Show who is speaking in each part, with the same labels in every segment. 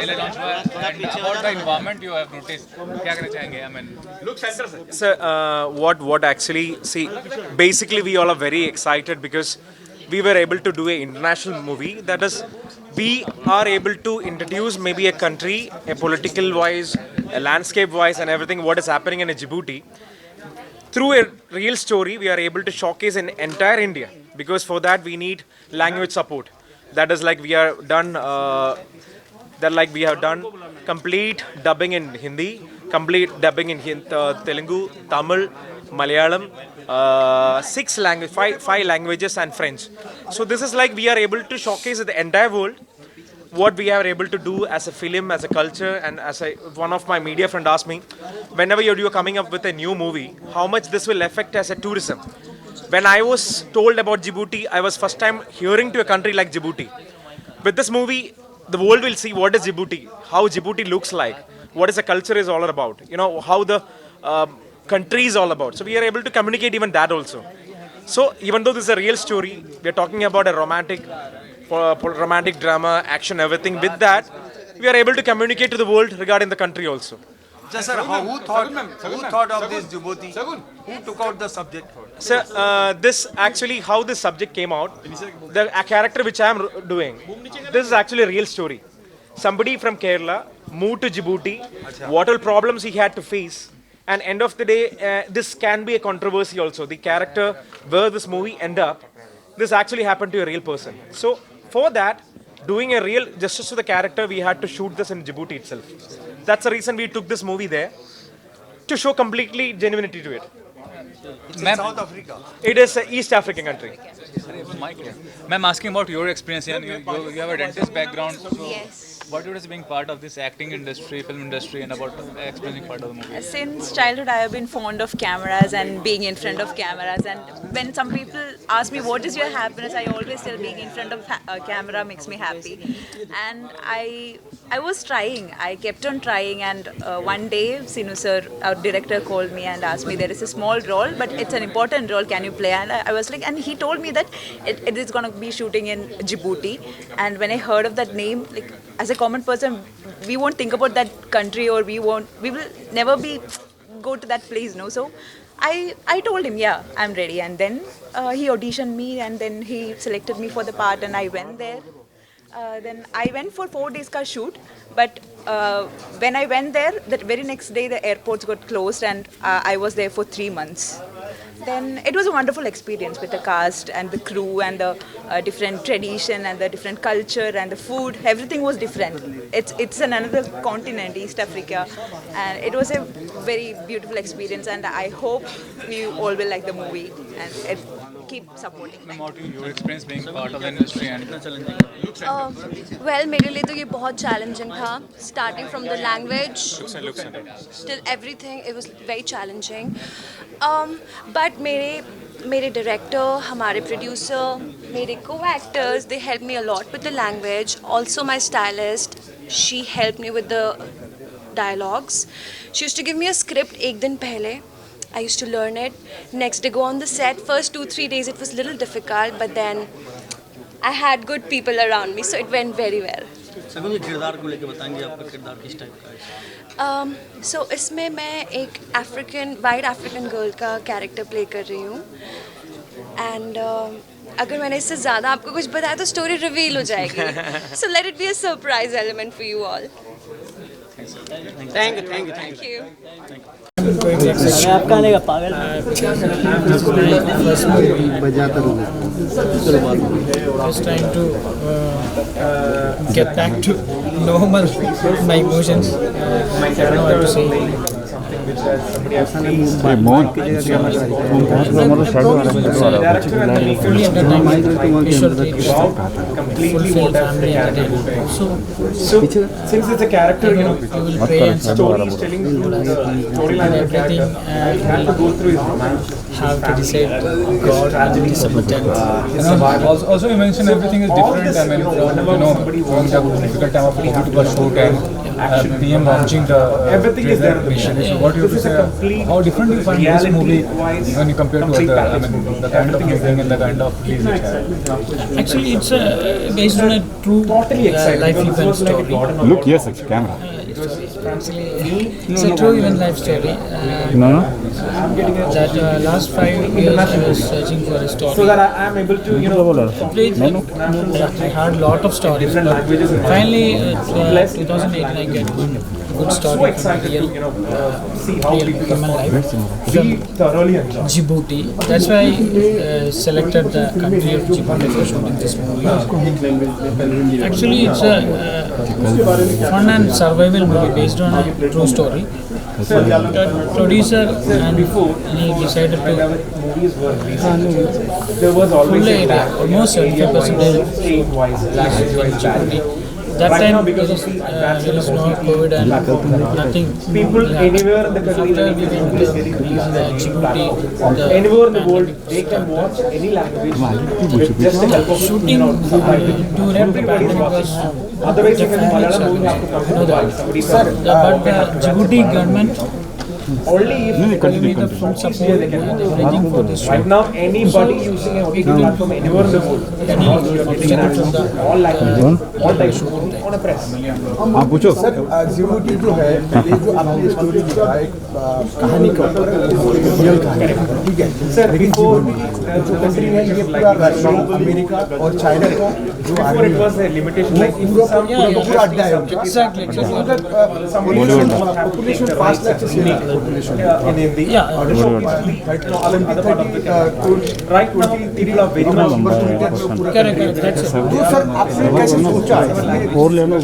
Speaker 1: trailer launch हुआ and about the environment you have noticed. क्या कहना चाहेंगे? I mean, look center से.
Speaker 2: So, what actually, see, basically we all are very excited because we were able to do an international movie. That is, we are able to introduce maybe a country, a political wise, a landscape wise, and everything what is happening in Djibouti. Through a real story, we are able to showcase in entire India because for that we need language support. That is like we are done. We have done complete dubbing in Hindi, complete dubbing in Telugu, Tamil, Malayalam, five languages and French. So this is like we are able to showcase the entire world what we are able to do as a film, as a culture, and one of my media friend asked me, whenever you're coming up with a new movie, how much this will affect as a tourism. When I was told about Djibouti, I was first time hearing to a country like Djibouti. With this movie, the world will see what is Djibouti, how Djibouti looks like, what is the culture is all about, how the country is all about. So we are able to communicate even that also. So even though this is a real story, we are talking about a romantic drama, action, everything. With that, we are able to communicate to the world regarding the country also.
Speaker 3: Just sir, who thought of this Djibouti? Who took out the subject for it?
Speaker 2: Sir, this actually how this subject came out. The character which I am doing, this is actually a real story. Somebody from Kerala moved to Djibouti. What all problems he had to face, and end of the day, this can be a controversy also. The character where this movie end up, this actually happened to a real person. So for that, doing a real justice to the character, we had to shoot this in Djibouti itself. That's the reason we took this movie there, to show completely genuinity to it.
Speaker 3: It's in South Africa.
Speaker 2: It is an East African country.
Speaker 1: I'm asking about your experience here. You have a dentist background. So
Speaker 4: Yes.
Speaker 1: what it is being part of this acting industry, film industry, and about experiencing part of the movie?
Speaker 4: Since childhood, I have been fond of cameras and being in front of cameras. And when some people ask me, what is your happiness? I always tell being in front of a camera makes me happy. And I was trying. I kept on trying. And one day, Sinu sir, our director, called me and asked me, there is a small role, but it's an important role. Can you play? And I was like, and he told me that it is going to be shooting in Djibouti. And when I heard of that name, like, as a common person, we won't think about that country, or we will never go to that place, no. So I told him, yeah, I'm ready. And then he auditioned me, and then he selected me for the part, and I went there. Then I went for 4 days ka shoot, but when I went there, that very next day the airports got closed, and I was there for 3 months. Then it was a wonderful experience with the cast and the crew and the different tradition and the different culture and the food. Everything was different. It's another continent, East Africa, and it was a very beautiful experience. And I hope we all will like the movie and keep supporting.
Speaker 1: About your experience being part of the industry and
Speaker 5: well मेरे लिए तो ये बहुत challenging था starting from the language till everything it was very challenging but मेरे director हमारे producer मेरे को actors they help me a lot with the language also my stylist she help me with the dialogues she used to give me a script एक दिन पहले I used to learn it. Next day, go on the set. First 2-3 days, it was a little difficult, but then I had good people around me, so it went very well.
Speaker 6: सभी किरदार को लेके बताएंगे आपका किरदार किस type का है?
Speaker 5: So इसमें मैं एक वाइट अफ्रीकन गर्ल का कैरेक्टर प्ले कर रही हूँ. And अगर मैंने इससे ज़्यादा आपको कुछ बताया तो स्टोरी रिवील हो जाएगी. So let it be a surprise element for you all.
Speaker 6: Thank you.
Speaker 7: आपका आने का पागल just trying to get back to normal my emotions. I don't know what to say. Fully entertainment, fulfill family entertainment. So
Speaker 2: Since it's a character,
Speaker 7: you will pray and
Speaker 2: stories telling the storyline of
Speaker 7: everything,
Speaker 2: you have to go through his romance.
Speaker 7: have to decide God on December 10th.
Speaker 1: also you mentioned everything is different. I mean, from the difficult time of COVID to shoot, and
Speaker 8: PM launching the trailer initially. So what do you have to say? How different do you find this movie when you compare to other? I mean, the kind of making and the kind of release it had.
Speaker 7: Actually, it's based on a true life event story.
Speaker 9: Look, yes, it's camera.
Speaker 7: Actually, it's a true event life story. That last 5 years I was searching for a story.
Speaker 2: So that I am able to,
Speaker 7: Completely, I had a lot of stories, but finally, 2018 I get good story from real human life from Djibouti. That's why I selected the country of Djibouti for shooting this movie. Actually, it's a fun and survival movie based on a true story. The producer and he decided to full area, almost 75% Djibouti. That time there is no COVID and nothing.
Speaker 2: people anywhere in the country,
Speaker 7: After we went to Djibouti,
Speaker 2: anywhere in the world, they can watch any language with just the help of
Speaker 7: shooting to represent was
Speaker 2: otherwise you can
Speaker 7: definitely
Speaker 2: Malayalam movie have to come
Speaker 7: no doubt. But the Djibouti government
Speaker 2: only if
Speaker 7: gave me the full support and everything for this show.
Speaker 2: right now anybody using a OTT platform anywhere in the world
Speaker 7: Any obstacle from the
Speaker 2: all languages, all types on a press.
Speaker 9: हाँ पूछो
Speaker 10: Djibouti जो है ये जो आपने story लिखा है कहानी का रियल कहानी ठीक है
Speaker 2: सर बिफोर
Speaker 10: जो कंट्री है ये पूरा रशिया अमेरिका और चाइना का जो
Speaker 2: before it was a limitation like in some
Speaker 10: पूरा अड्डा है उनका
Speaker 7: Exactly.
Speaker 10: पॉपुलेशन 5 लाख से
Speaker 2: in Hindi
Speaker 7: Yeah.
Speaker 2: the show is right now other part of the country right 20 people are very much
Speaker 7: Correct. That's it.
Speaker 10: तो sir आपने कैसे सोचा
Speaker 9: और लेना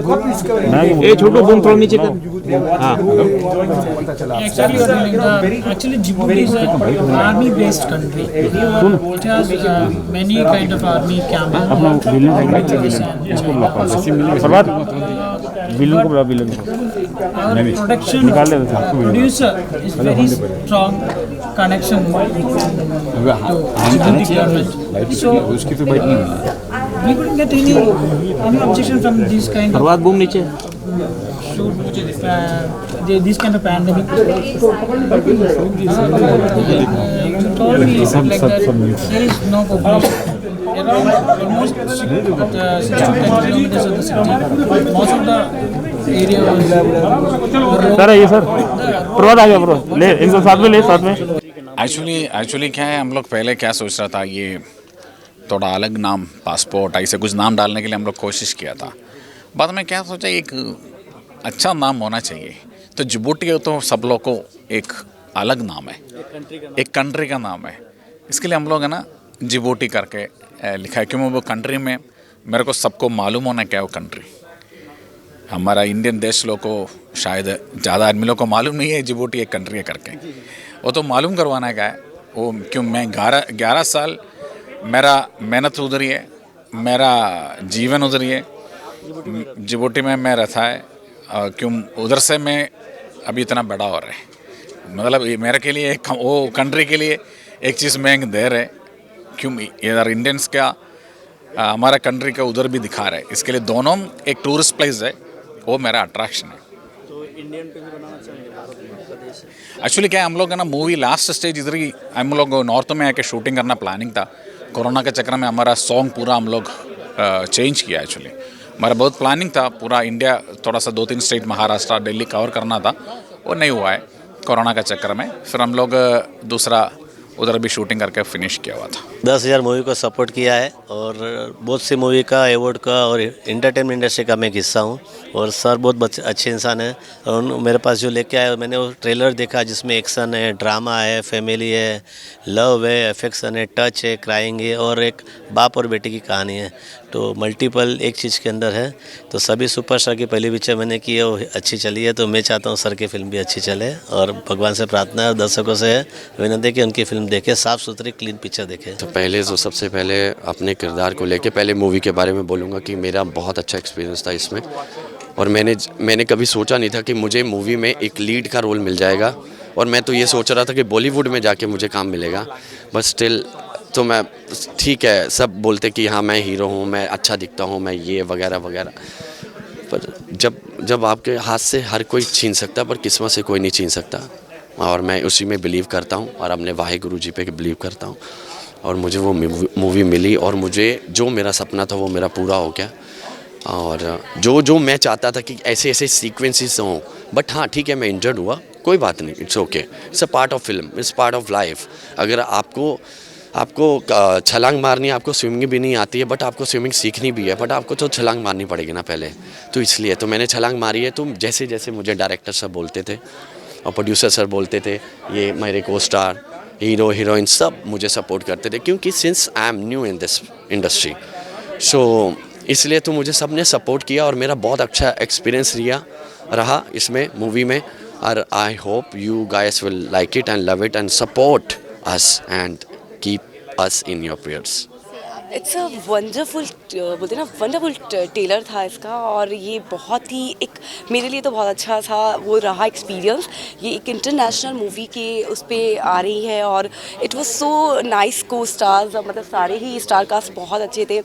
Speaker 10: कब डिस्कवर
Speaker 9: ये छोटू फोन थोड़ा नीचे कर
Speaker 10: पता चला
Speaker 7: Actually, Djibouti is an army-based country. It has many kind of army camps.
Speaker 9: सरबात विलन को बुला विलन को
Speaker 7: Our production producer is very strong connection to Djibouti government. So
Speaker 9: उसकी तो बाइक नहीं
Speaker 7: we couldn't get any objection from this kind of
Speaker 9: सरबात boom नीचे
Speaker 7: shoot, this kind of pandemic. You told me like that there is no population. Around almost 6 to 10 kilometers of the city. Most of the area was
Speaker 9: sir ये sir प्रभात आ गया bro ले इनको साथ में
Speaker 1: actually क्या है, हम लोग पहले क्या सोच रहा था, ये थोड़ा अलग नाम पासपोर्ट ऐसे कुछ नाम डालने के लिए हम लोग कोशिश किया था। बाद में क्या सोचा, एक अच्छा नाम होना चाहिए। तो जिबूटी तो सब लोग को एक अलग नाम है, एक कंट्री का नाम है। इसके लिए हम लोग है ना जिबूटी करके लिखा है, क्योंकि वो कंट्री में मेरे को सबको मालूम होना क्या वो कंट्री। हमारा इंडियन देश लोग को शायद ज़्यादा आदमी लोग को मालूम नहीं है जिबूटी एक कंट्री है करके। वो तो मालूम करवाना क्या है वो, क्यों मैं 11 साल मेरा मेहनत उधर ही है, मेरा जीवन उधर ही है, जिबूटी में मैं रहता है। क्यों उधर से मैं अभी इतना बड़ा हो रहा है, मतलब मेरे के लिए वो कंट्री के लिए एक चीज़ मैं दे रहे, क्यों इधर इंडियंस का हमारा कंट्री का उधर भी दिखा रहे। इसके लिए दोनों एक टूरिस्ट प्लेस है, वो मेरा अट्रैक्शन है।
Speaker 6: तो इंडियन पे भी बनाना चाहेंगे, भारत में का देश है।
Speaker 1: एक्चुअली क्या है, हम लोग है ना मूवी लास्ट स्टेज इधर ही हम लोग नॉर्थ में आके शूटिंग करना प्लानिंग था। कोरोना के चक्कर में हमारा सॉन्ग पूरा हम लोग चेंज किया। एक्चुअली हमारा बहुत प्लानिंग था पूरा इंडिया, थोड़ा सा 2-3 स्टेट महाराष्ट्र दिल्ली कवर करना था, वो नहीं हुआ है कोरोना के चक्कर में। फिर हम लोग दूसरा उधर भी शूटिंग करके फिनिश किया हुआ था।
Speaker 11: 10,000 मूवी को सपोर्ट किया है और बहुत सी मूवी का अवार्ड का और एंटरटेनमेंट इंडस्ट्री का मैं हिस्सा हूँ। और सर बहुत अच्छे इंसान हैं और मेरे पास जो लेके आए, मैंने वो ट्रेलर देखा जिसमें एक्शन है, ड्रामा है, फैमिली है, लव है, अफेक्शन है, टच है, क्राइंग है और एक बाप और बेटी की कहानी है। तो मल्टीपल एक चीज़ के अंदर है। तो सभी सुपरस्टार की पहली पिक्चर मैंने की है, वो अच्छी चली है। तो मैं चाहता हूँ सर की फिल्म भी अच्छी चले और भगवान से प्रार्थना है और दर्शकों से विनती है कि उनकी फिल्म देखे, साफ़ सुथरी क्लीन पिक्चर देखे।
Speaker 12: तो पहले तो सबसे पहले अपने किरदार को लेके पहले मूवी के बारे में बोलूँगा कि मेरा बहुत अच्छा एक्सपीरियंस था इसमें। और मैंने कभी सोचा नहीं था कि मुझे मूवी में एक लीड का रोल मिल जाएगा। और मैं तो ये सोच रहा था कि बॉलीवुड में जाके मुझे काम मिलेगा, बट स्टिल तो मैं ठीक है, सब बोलते कि हाँ मैं हीरो हूँ, मैं अच्छा दिखता हूँ, मैं ये वगैरह वगैरह। पर जब आपके हाथ से हर कोई छीन सकता पर किस्मत से कोई नहीं छीन सकता, और मैं उसी में बिलीव करता हूँ और अपने वाहिगुरु जी पे बिलीव करता हूँ। और मुझे वो मूवी मिली और मुझे जो मेरा सपना था वो मेरा पूरा हो गया। और जो मैं चाहता था कि ऐसे ऐसे सीक्वेंसेस हों, बट हाँ ठीक है मैं इंजर्ड हुआ, कोई बात नहीं, it's okay, it's a part of film, it's part of life. अगर आपको छलांग मारनी है, आपको स्विमिंग भी नहीं आती है बट आपको स्विमिंग सीखनी भी है, बट आपको तो छलांग मारनी पड़ेगी ना पहले, तो इसलिए तो मैंने छलांग मारी है। तो जैसे जैसे मुझे डायरेक्टर सब बोलते थे और प्रोड्यूसर सर बोलते थे, ये मेरे को स्टार हीरो हीरोइन सब मुझे सपोर्ट करते थे, क्योंकि since I am new in this industry, so इसलिए तो मुझे सब ने सपोर्ट किया और मेरा बहुत अच्छा एक्सपीरियंस रहा इसमें मूवी में। और I hope you guys will like it and love it and support us and keep us in your prayers.
Speaker 13: It's a wonderful बोलते ना, वंडरफुल टेलर था इसका, और ये बहुत ही एक मेरे लिए तो बहुत अच्छा था वो रहा एक्सपीरियंस। ये एक इंटरनेशनल मूवी के उस पर आ रही है और इट वाज सो नाइस, को स्टार्स मतलब सारे ही स्टार कास्ट बहुत अच्छे थे।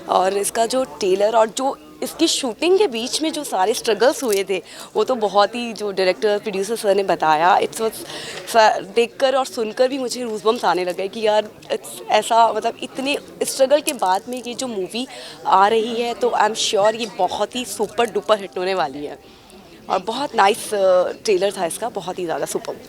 Speaker 13: और इसका जो टेलर और जो इसकी शूटिंग के बीच में जो सारे स्ट्रगल्स हुए थे वो तो बहुत ही, जो डायरेक्टर प्रोड्यूसर सर ने बताया, इट्स वाज देखकर और सुनकर भी मुझे रूज़बम्स आने लगे कि यार ऐसा मतलब इतने स्ट्रगल के बाद में ये जो मूवी आ रही है तो आई एम श्योर ये बहुत ही सुपर डुपर हिट होने वाली है। और बहुत नाइस ट्रेलर था इसका, बहुत ही ज़्यादा सुपर।